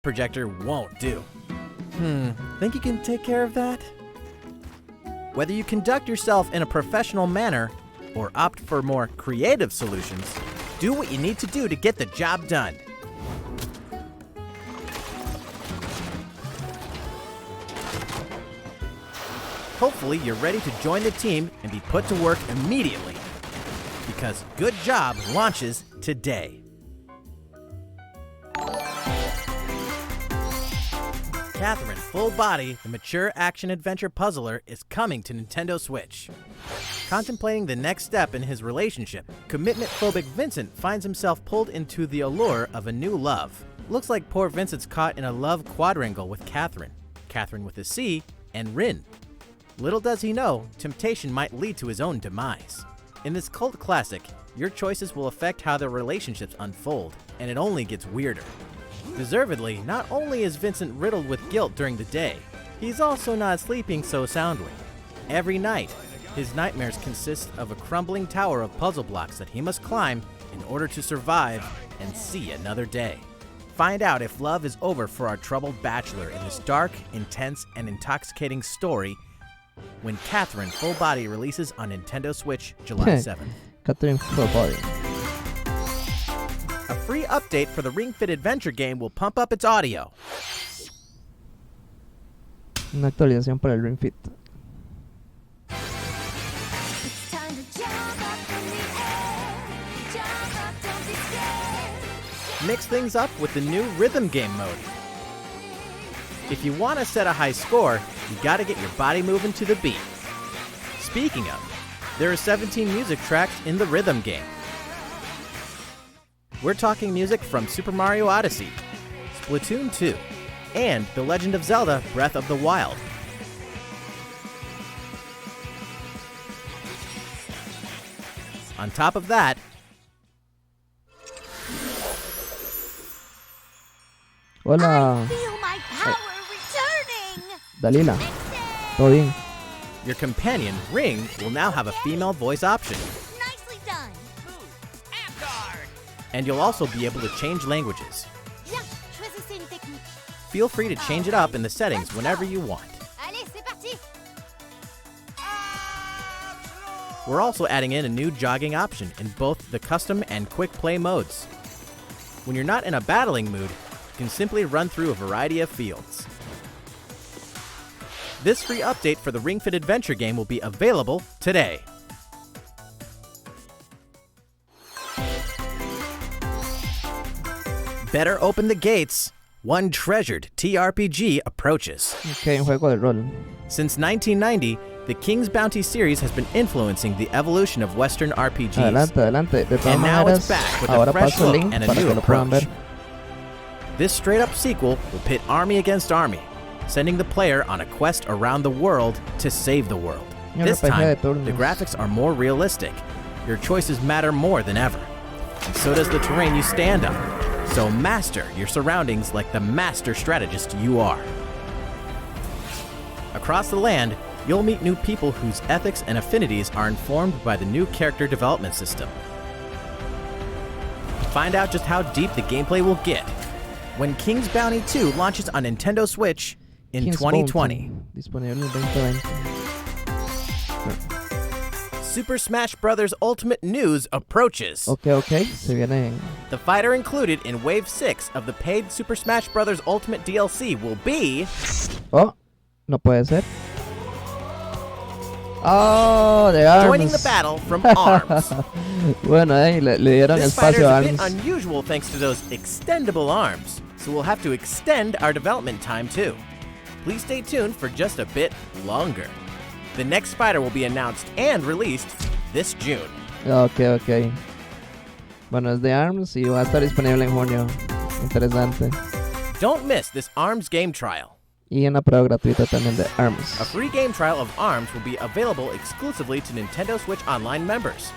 projector won't do. Think you can take care of that? Whether you conduct yourself in a professional manner or opt for more creative solutions, do what you need to do to get the job done. Hopefully you're ready to join the team and be put to work immediately, because Good Job launches today. Catherine Full Body, the mature action-adventure puzzler, is coming to Nintendo Switch. Contemplating the next step in his relationship, commitment-phobic Vincent finds himself pulled into the allure of a new love. Looks like poor Vincent's caught in a love quadrangle with Catherine with a C, and Rin. Little does he know, temptation might lead to his own demise. In this cult classic, your choices will affect how their relationships unfold, and it only gets weirder. Deservedly, not only is Vincent riddled with guilt during the day, he's also not sleeping so soundly. Every night, his nightmares consist of a crumbling tower of puzzle blocks that he must climb in order to survive and see another day. Find out if love is over for our troubled bachelor in this dark, intense, and intoxicating story when Catherine Full Body releases on Nintendo Switch July 7th. Catherine Full Body. A free update for the Ring Fit Adventure game will pump up its audio. Una actualización para el Ring Fit. Mix things up with the new rhythm game mode. If you want to set a high score, you gotta get your body moving to the beat. Speaking of, there are 17 music tracks in the rhythm game. We're talking music from Super Mario Odyssey, Splatoon 2, and The Legend of Zelda: Breath of the Wild. On top of that, Hola, Dalila. ¿Todo bien? your companion, Ring, will now have a female voice option. Nicely done. And you'll also be able to change languages. Bien, choisissez une technique. Feel free to change it up in the settings whenever you want. Allez, c'est parti. We're also adding in a new jogging option in both the custom and quick play modes. When you're not in a battling mood, you can simply run through a variety of fields. This free update for the Ring Fit Adventure game will be available today. Better open the gates. One treasured TRPG approaches. Ok, un juego de rol. Since 1990, the King's Bounty series has been influencing the evolution of Western RPGs. Adelante. De todas And now it's maneras, back with a ahora fresh paso el look link and a para new que lo puedan approach. ver. This straight-up sequel will pit army against army, sending the player on a quest around the world to save the world. Un This RPG time, de turnos. the graphics are more realistic. Your choices matter more than ever. And so does the terrain you stand on. So master your surroundings like the master strategist you are. Across the land, you'll meet new people whose ethics and affinities are informed by the new character development system. Find out just how deep the gameplay will get when King's Bounty 2 launches on Nintendo Switch in King's 2020. Bounty, disponible en 2020. Super Smash Bros. Ultimate news approaches. Ok, se viene. The fighter included in Wave 6 of the paid Super Smash Bros. Ultimate DLC will be... Oh, no puede ser. Oh, de ARMS. joining the battle from ARMS. Bueno, le dieron This fighter espacio a is a bit ARMS. unusual thanks to those extendable arms, so we'll have to extend our development time too. Please stay tuned for just a bit longer. The next fighter will be announced and released this June. Ok. Bueno, es de ARMS y va a estar disponible en junio. Interesante. Don't miss this ARMS game trial. Y una prueba gratuita también de A ARMS. free game trial of ARMS will be available exclusively to Nintendo Switch Online members.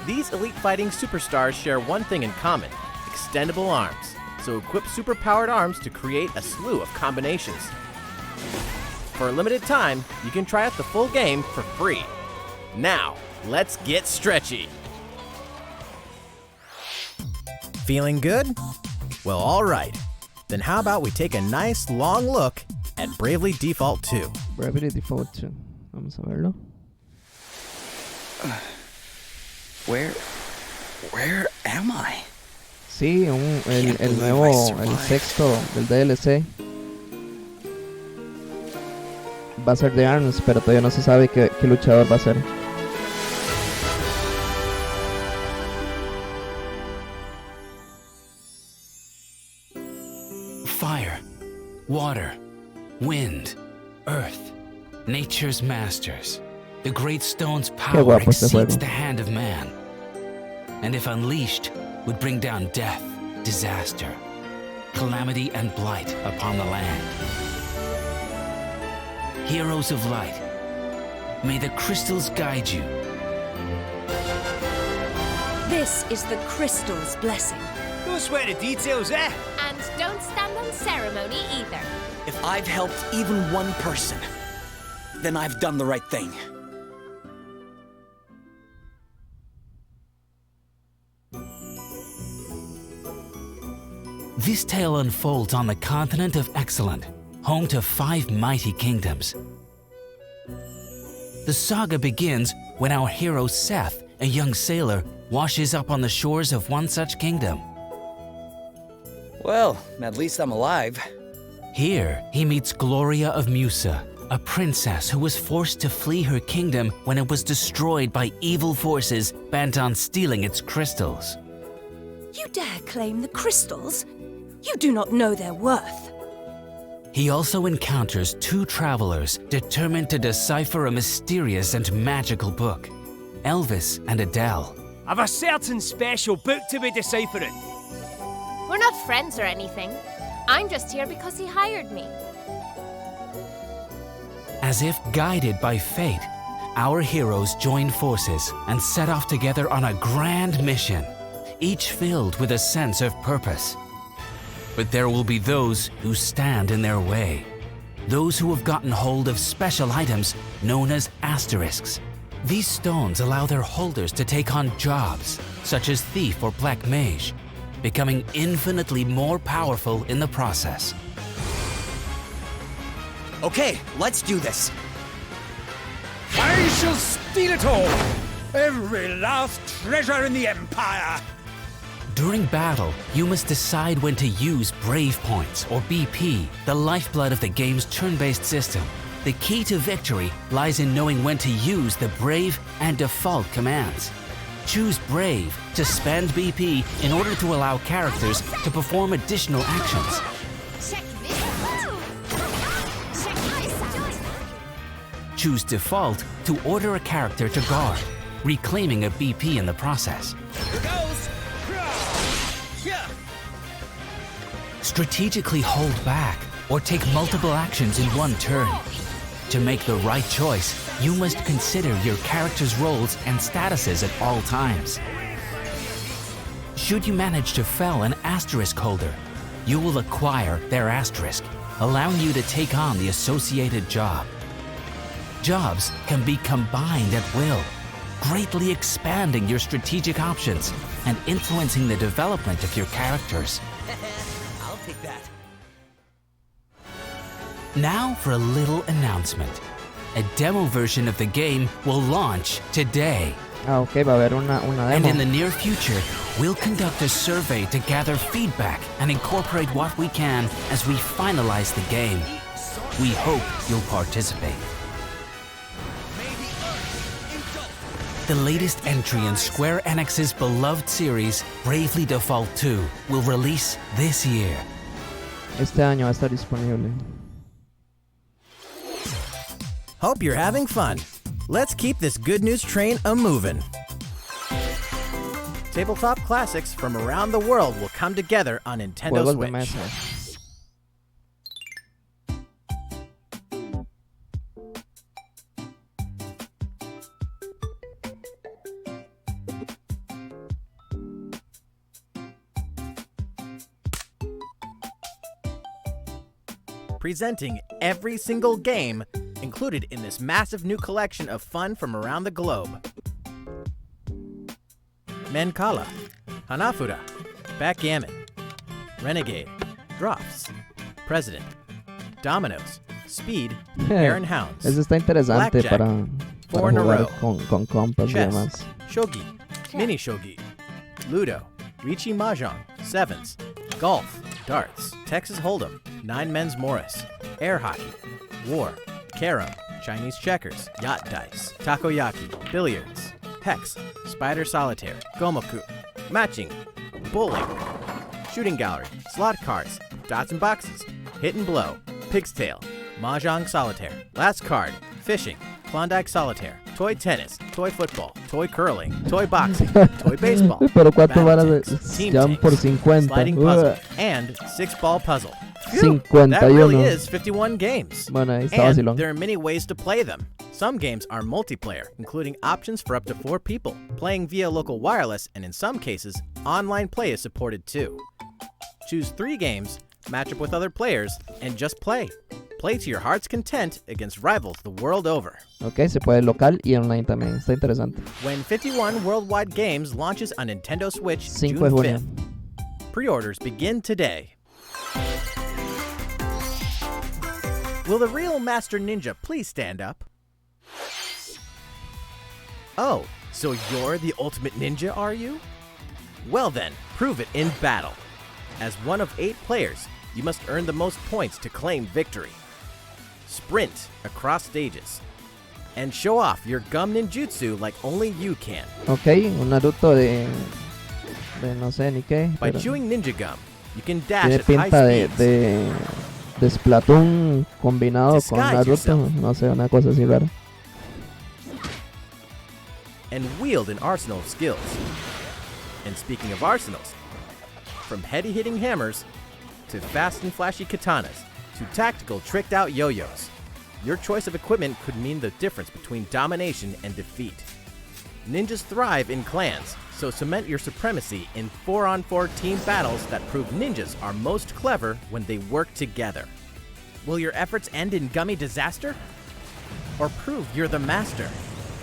These elite fighting superstars share one thing in common: extendable arms. So equip super-powered arms to create a slew of combinations. For a limited time, you can try out the full game for free. Now, let's get stretchy. Feeling good? Well, all right. Then how about we take a nice long look at Bravely Default 2? Bravely Default 2. Vamos a verlo. Where am I? Sí, el nuevo, el sexto del DLC. Va a ser de ARMS, pero todavía no se sabe qué luchador va a ser. Fire, water, wind, earth, nature's masters. The great stone's power exceeds the hand of man. And if unleashed, would bring down death, disaster, calamity and blight upon the land. Heroes of light, may the crystals guide you. This is the crystal's blessing. Don't sweat the details, eh? And don't stand on ceremony either. If I've helped even one person, then I've done the right thing. This tale unfolds on the continent of Excellent, home to 5 mighty kingdoms. The saga begins when our hero Seth, a young sailor, washes up on the shores of one such kingdom. Well, at least I'm alive. Here, he meets Gloria of Musa, a princess who was forced to flee her kingdom when it was destroyed by evil forces bent on stealing its crystals. You dare claim the crystals? You do not know their worth. He also encounters 2 travelers determined to decipher a mysterious and magical book, Elvis and Adele. I've a certain special book to be deciphering. We're not friends or anything. I'm just here because he hired me. As if guided by fate, our heroes join forces and set off together on a grand mission, each filled with a sense of purpose. But there will be those who stand in their way, those who have gotten hold of special items known as asterisks. These stones allow their holders to take on jobs, such as thief or black mage, becoming infinitely more powerful in the process. Okay, let's do this. I shall steal it all! Every last treasure in the Empire! During battle, you must decide when to use Brave Points, or BP, the lifeblood of the game's turn-based system. The key to victory lies in knowing when to use the Brave and Default commands. Choose Brave to spend BP in order to allow characters to perform additional actions. Check this out. Check this out. Choose Default to order a character to guard, reclaiming a BP in the process. Here goes! Strategically hold back or take multiple actions in one turn. To make the right choice, you must consider your character's roles and statuses at all times. Should you manage to fell an asterisk holder, you will acquire their asterisk, allowing you to take on the associated job. Jobs can be combined at will, greatly expanding your strategic options and influencing the development of your characters. I'll take that. Now for a little announcement. A demo version of the game will launch today. Ok, va a haber una And demo. in the near future, we'll conduct a survey to gather feedback and incorporate what we can as we finalize the game. We hope you'll participate. The latest entry in Square Enix's beloved series, Bravely Default 2, will release this year. Este año va a estar disponible. Hope you're having fun. Let's keep this good news train a-movin'. Tabletop classics from around the world will come together on Nintendo Juegos de Switch. mesa. Presenting every single game included in this massive new collection of fun from around the globe. Menkala, Hanafura, Backgammon, Renegade, Drafts, President, Dominoes, Speed, Hare and Hounds, Eso está interesante Blackjack, para Four in a jugar row, con compas y Chess, demás. Shogi, Mini Shogi, Ludo, Riichi Mahjong, Sevens, Golf, Darts, Texas Hold'em, Nine Men's Morris, Air Hockey, War, Carom, Chinese Checkers, Yacht Dice, Takoyaki, Billiards, Hex, Spider Solitaire, Gomoku, Matching, Bowling, Shooting Gallery, Slot Cars, Dots and Boxes, Hit and Blow, Pig's Tail, Mahjong Solitaire, Last Card, Fishing, Klondike Solitaire, Toy Tennis, Toy Football, Toy Curling, Toy Boxing, Toy Baseball, Pero cuánto van a Battletics, Team ya por Tanks, 50. Sliding Puzzle, and 6-Ball Puzzle. Phew, 51. that really is 51 games. Bueno, ahí está And vacilón. there are many ways to play them. Some games are multiplayer, including options for up to 4 people, playing via local wireless, and in some cases, online play is supported too. Choose 3 games, match up with other players, and just play. Play to your heart's content against rivals the world over. Ok, se puede local y online también. Está interesante. When 51 Worldwide Games launches on Nintendo Switch 5 June de junio. 5th. Pre-orders begin today. Will the real Master Ninja please stand up? Oh, so you're the ultimate ninja, are you? Well then, prove it in battle. As one of 8 players, you must earn the most points to claim victory. Sprint across stages. And show off your gum ninjutsu like only you can. Ok, un Naruto de no sé ni qué. By pero chewing ninja gum, you can dash tiene at high pinta speeds. de Splatoon combinado con Disguise Naruto. yourself. No sé, una cosa así rara. And wield an arsenal of skills. And speaking of arsenals, from heady-hitting hammers to fast and flashy katanas to tactical tricked-out yo-yos, your choice of equipment could mean the difference between domination and defeat. Ninjas thrive in clans, so cement your supremacy in 4-on-4 team battles that prove ninjas are most clever when they work together. Will your efforts end in gummy disaster? Or prove you're the master?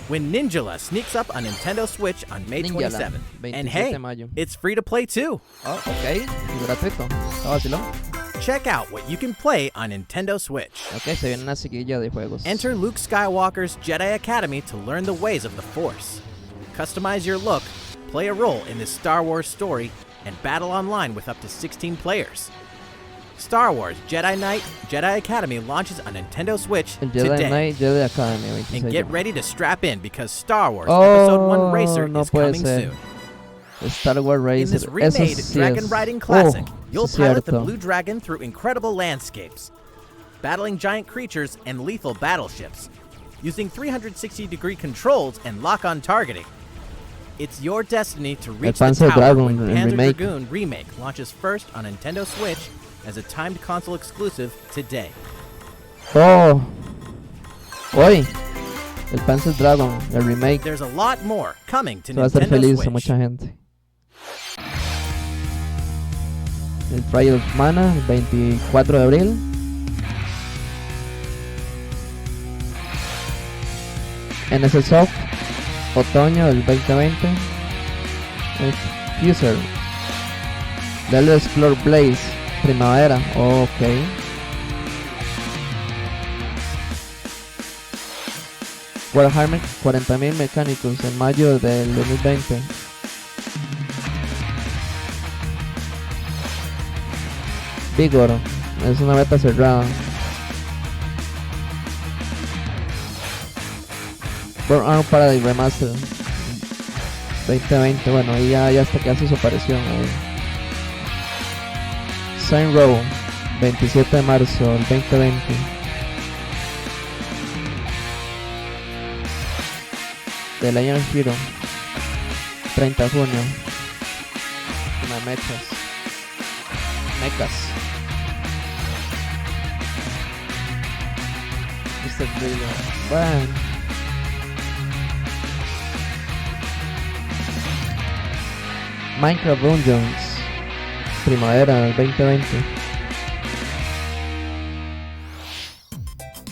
When Ninjala sneaks up on Nintendo Switch on May Ninjala, 27th. 27 And hey, de mayo. it's free to play too. Oh, ok, gratuito. Está vacilón. Check out what you can play on Nintendo Switch. Ok, se viene una seguilla de juegos. Enter Luke Skywalker's Jedi Academy to learn the ways of the Force. Customize your look, play a role in this Star Wars story, and battle online with up to 16 players. Star Wars Jedi Knight Jedi Academy launches on Nintendo Switch El Jedi today. Knight, Jedi Academy, 26. And get ready to strap in because Star Wars Oh, Episode 1 Racer no is puede coming ser. soon. Star Wars In Racer. this Eso remade sí Dragon es. Riding Classic, Oh, you'll sí es pilot the cierto. Blue Dragon through incredible landscapes, battling giant creatures and lethal battleships, using 360-degree controls and lock-on targeting. It's your destiny to reach the Panzer tower Dragon when Panzer remake. Dragoon Remake launches first on Nintendo Switch as a timed console exclusive today. Oh. Hoy. El Panzer Dragon, el remake. There's a lot more coming to Se va a hacer Nintendo feliz a Switch. mucha gente. El Trial of Mana, el 24 de abril. NS Soft, otoño del 2020. El Fuser. Del Explore Blaze, primavera. Ok. Warhammer 40.000 mecánicos en mayo del 2020. Vigor, es una beta cerrada. Burn Arm Paradise Remaster 2020, bueno, ahí ya hasta que hace su aparición ahí. Saint Row 27 de marzo del 2020. The Lion Hero 30 de junio. Una mechas. Mr. Thriller. Bueno. Minecraft Dungeons. Primavera del 2020.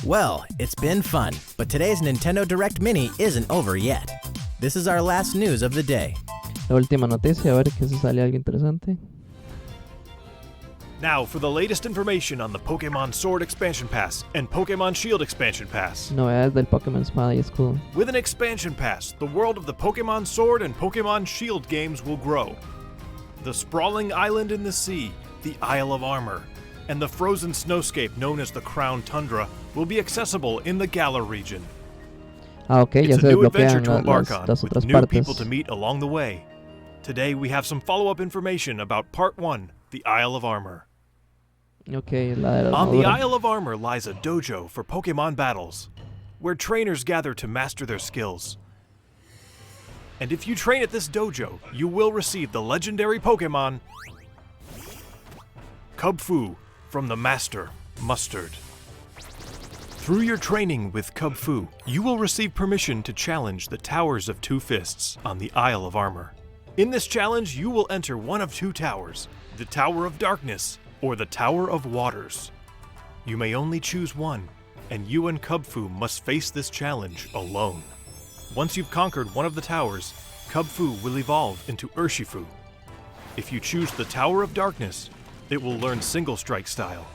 Well, it's been fun, but today's Nintendo Direct Mini isn't over yet. This is our last news of the day. La última noticia, a ver que se sale algo interesante. Now for the latest information on the Pokemon Sword Expansion Pass and Pokemon Shield Expansion Pass. Novedades del Pokémon Espada y Escudo. With an Expansion Pass, the world of the Pokemon Sword and Pokemon Shield games will grow. The sprawling island in the sea, the Isle of Armor, and the frozen snowscape known as the Crown Tundra will be accessible in the Galar region. Ah, ok, ya It's se a new adventure desbloquean to embark on, las with otras new people to partes. meet along the way. Today we have some follow-up information about Part 1, the Isle of Armor. Ok, la de la On the armadura. Isle of Armor lies a dojo for Pokemon battles, where trainers gather to master their skills. And if you train at this dojo, you will receive the legendary Pokemon Kubfu from the Master, Mustard. Through your training with Kubfu, you will receive permission to challenge the Towers of Two Fists on the Isle of Armor. In this challenge, you will enter one of two towers, the Tower of Darkness or the Tower of Waters. You may only choose one, and you and Kubfu must face this challenge alone. Once you've conquered one of the towers, Kubfu will evolve into Urshifu. If you choose the Tower of Darkness, it will learn Single Strike style.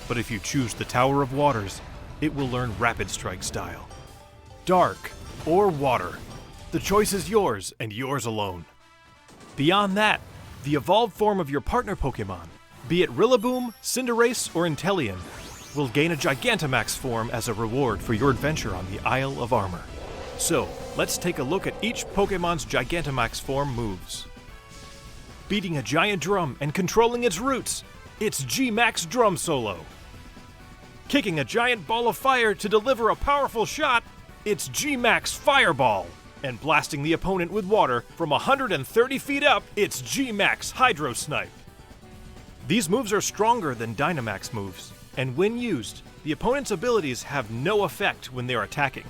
But if you choose the Tower of Waters, it will learn Rapid Strike style. Dark or Water, the choice is yours and yours alone. Beyond that, the evolved form of your partner Pokemon, be it Rillaboom, Cinderace, or Inteleon, will gain a Gigantamax form as a reward for your adventure on the Isle of Armor. So, let's take a look at each Pokemon's Gigantamax form moves. Beating a giant drum and controlling its roots, it's G-Max Drum Solo. Kicking a giant ball of fire to deliver a powerful shot, it's G-Max Fireball. And blasting the opponent with water from 130 feet up, it's G-Max Hydro Snipe. These moves are stronger than Dynamax moves, and when used, the opponent's abilities have no effect when they're attacking.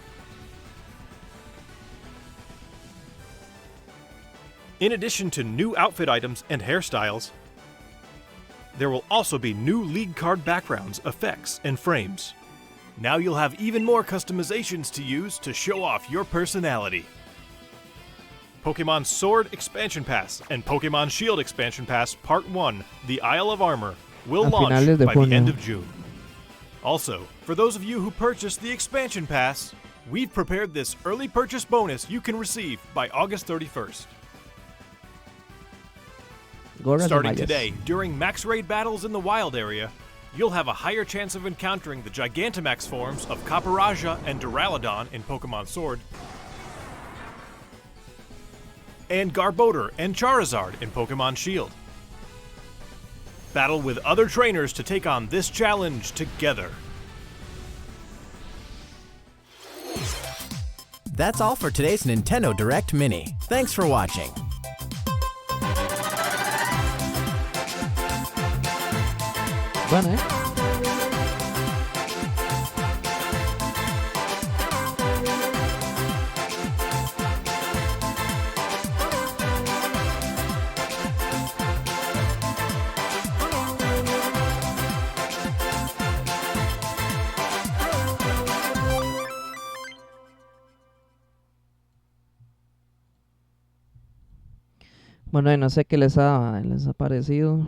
In addition to new outfit items and hairstyles, there will also be new League card backgrounds, effects, and frames. Now you'll have even more customizations to use to show off your personality. Pokemon Sword Expansion Pass and Pokemon Shield Expansion Pass Part 1, the Isle of Armor, will A launch finales de by the end junio. of June. Also, for those of you who purchased the Expansion Pass, we've prepared this early purchase bonus you can receive by August 31st. Gorras y Starting mallas. today, during max raid battles in the wild area, you'll have a higher chance of encountering the Gigantamax forms of Caparaja and Duraludon in Pokemon Sword, and Garbodor and Charizard in Pokemon Shield. Battle with other trainers to take on this challenge together. That's all for today's Nintendo Direct Mini. Thanks for watching. Bueno, Bueno, y no sé qué les ha parecido.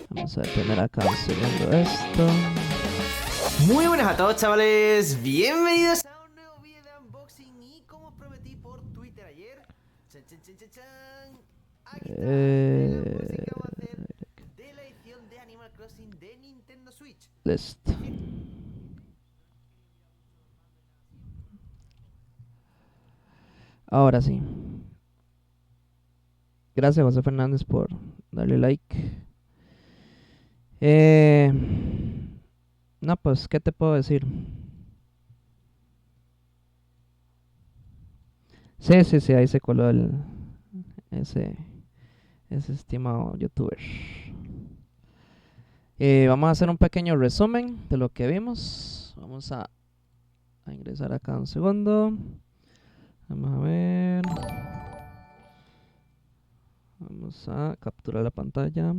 Vamos a detener acá un segundo esto. Muy buenas a todos, chavales, bienvenidos a un nuevo vídeo de unboxing. Y como os prometí por Twitter ayer, chan, chan, chan, chan, chan, aquí está el unboxing que vamos a hacer de la edición de Animal Crossing de Nintendo Switch. Listo. Ahora sí. Gracias, José Fernández, por darle like. No, pues, ¿qué te puedo decir? Sí, ahí se coló ese estimado youtuber. Vamos a hacer un pequeño resumen de lo que vimos. Vamos a ingresar acá un segundo. Vamos a ver. Vamos a capturar la pantalla.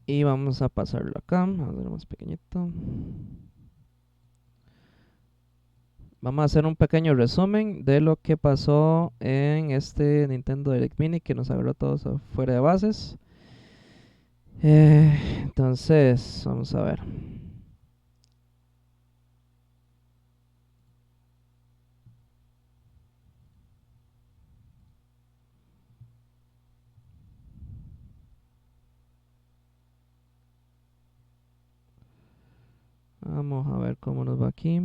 Y vamos a pasarlo acá, vamos a hacerlo más pequeñito. Vamos a hacer un pequeño resumen de lo que pasó en este Nintendo Direct Mini que nos agarró todos fuera de bases. Entonces, vamos a ver. Vamos a ver cómo nos va aquí.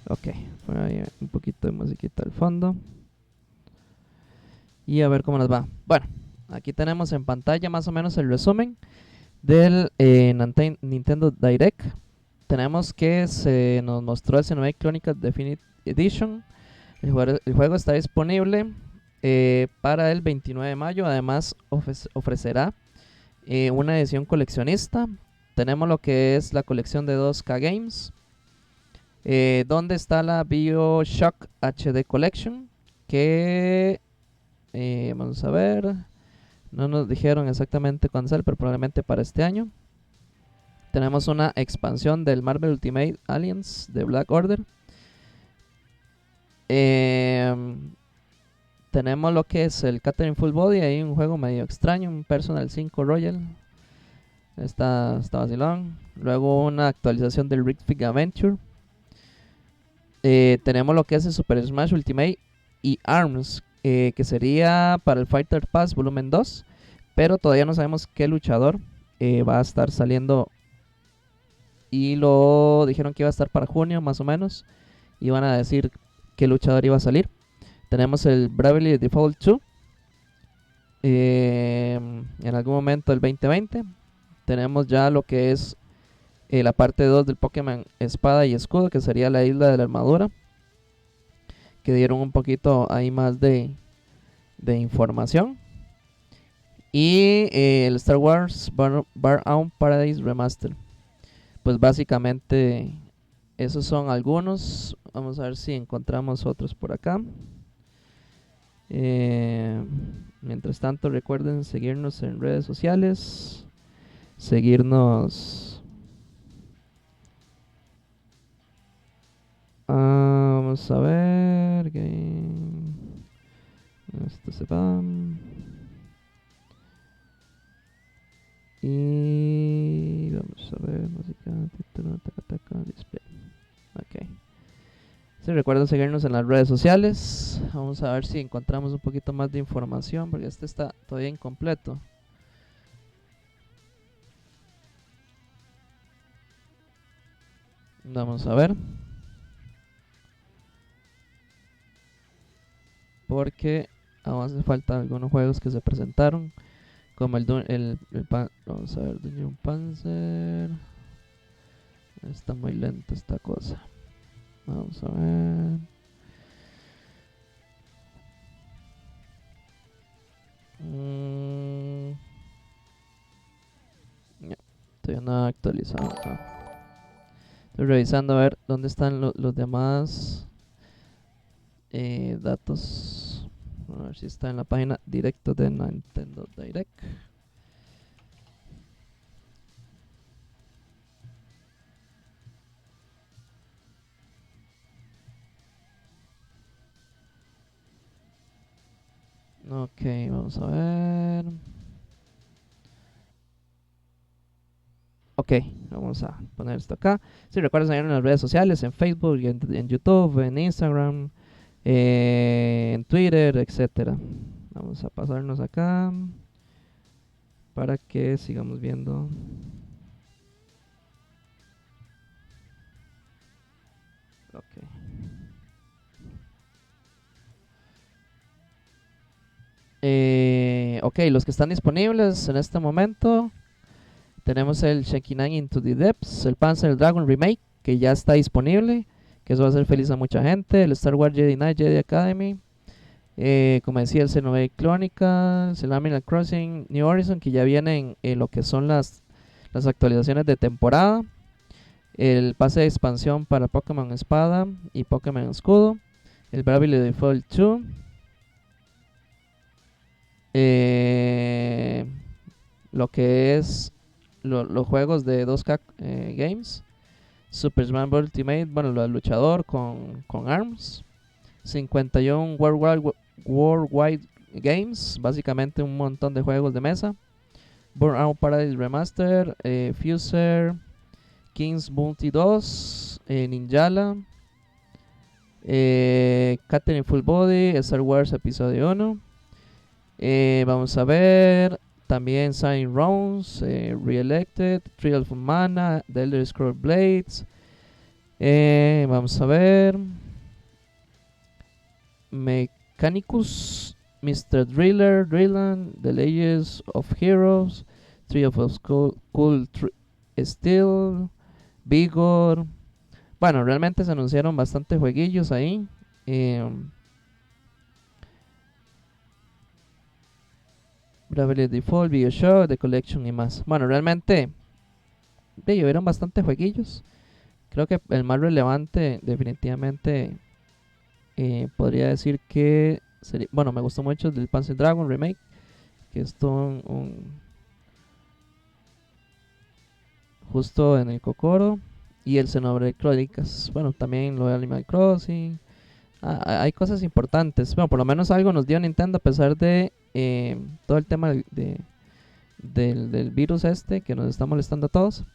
Ok, por ahí un poquito de musiquita al fondo. Y a ver cómo nos va. Bueno, aquí tenemos en pantalla más o menos el resumen del Nintendo Direct. Tenemos que se nos mostró el Xenoblade Chronicles Definitive Edition. El juego está disponible para el 29 de mayo. Además ofrecerá una edición coleccionista. Tenemos lo que es la colección de 2K Games, donde está la BioShock HD Collection, que vamos a ver, no nos dijeron exactamente cuándo sale, pero probablemente para este año. Tenemos una expansión del Marvel Ultimate Alliance de Black Order. Tenemos lo que es el Catherine Full Body, ahí un juego medio extraño, un Personal 5 Royal. Está vacilón. Luego una actualización del Rig Fit Adventure. Tenemos lo que es el Super Smash Ultimate y ARMS, que sería para el Fighter Pass Volumen 2, pero todavía no sabemos qué luchador va a estar saliendo, y lo dijeron que iba a estar para junio más o menos, y van a decir qué luchador iba a salir. Tenemos el Bravely Default 2 en algún momento del 2020. Tenemos ya lo que es la parte 2 del Pokémon Espada y Escudo, que sería la isla de la armadura, que dieron un poquito ahí más de información. Y el Star Wars Burnout Paradise Remaster. Pues básicamente esos son algunos. Vamos a ver si encontramos otros por acá. Mientras tanto, recuerden seguirnos en redes sociales, seguirnos. Vamos a ver. Esto se va. Y vamos a ver. Música, título, taca, display. Ok. Sí, recuerden seguirnos en las redes sociales. Vamos a ver si encontramos un poquito más de información, porque este está todavía incompleto. Vamos a ver. Porque aún hace falta algunos juegos que se presentaron, como vamos a ver, Dungeon Panzer. Está muy lenta esta cosa. Vamos a ver. Estoy no actualizado acá. Estoy revisando a ver dónde están los demás datos. A ver si está en la página directo de Nintendo Direct. Ok, vamos a ver. Ok, vamos a poner esto acá. Si recuerden seguirnos en las redes sociales, en Facebook, en YouTube, en Instagram, en Twitter, etcétera. Vamos a pasarnos acá para que sigamos viendo. Ok. Ok, los que están disponibles en este momento. Tenemos el Shekinan Into the Depths, el Panzer Dragon Remake, que ya está disponible, que eso va a hacer feliz a mucha gente. El Star Wars Jedi Knight Jedi Academy, como decía, el Xenoblade Chronicles, el Animal Crossing New Horizon, que ya vienen lo que son las las actualizaciones de temporada, el pase de expansión para Pokémon Espada y Pokémon Escudo, el Bravely Default 2, lo que es los juegos de 2K Games, Super Smash Bros. Ultimate, bueno, lo del luchador con ARMS, 51 Worldwide Games, básicamente un montón de juegos de mesa, Burnout Paradise Remaster, Fuser, Kings Multi 2, Ninjala, Catherine Full Body, Star Wars Episodio 1. Vamos a ver también Sign Rounds, Reelected, Trial of Mana, The Elder Scrolls Blades. Vamos a ver Mechanicus, Mr. Driller, Drilland, The Legends of Heroes, Tree of Cool Steel, Vigor. Bueno, realmente se anunciaron bastantes jueguillos ahí. Bravely Default, Bioshock, The Collection y más. Bueno, realmente hubieron bastantes jueguillos. Creo que el más relevante definitivamente podría decir que sería, bueno, me gustó mucho el Panzer Dragon Remake, que es todo justo en el Kokoro, y el Xenoblade Chronicles. Bueno, también lo de Animal Crossing. Hay cosas importantes. Bueno, por lo menos algo nos dio Nintendo a pesar de todo el tema del virus este que nos está molestando a todos.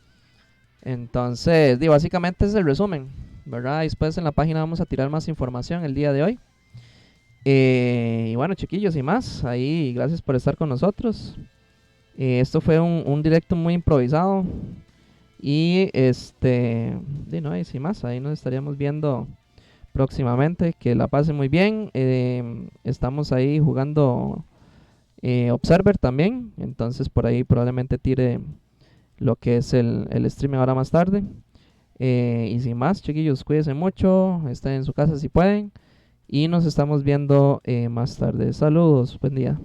Entonces, básicamente ese es el resumen, ¿verdad? Después en la página vamos a tirar más información el día de hoy. Y bueno, chiquillos y más, ahí gracias por estar con nosotros. Esto fue un directo muy improvisado. Y no, y sin más, ahí nos estaríamos viendo próximamente. Que la pasen muy bien. Estamos ahí jugando Observer también. Entonces por ahí probablemente tire lo que es el streaming ahora más tarde. Y sin más, chiquillos, cuídense mucho. Estén en su casa si pueden. Y nos estamos viendo más tarde. Saludos, buen día.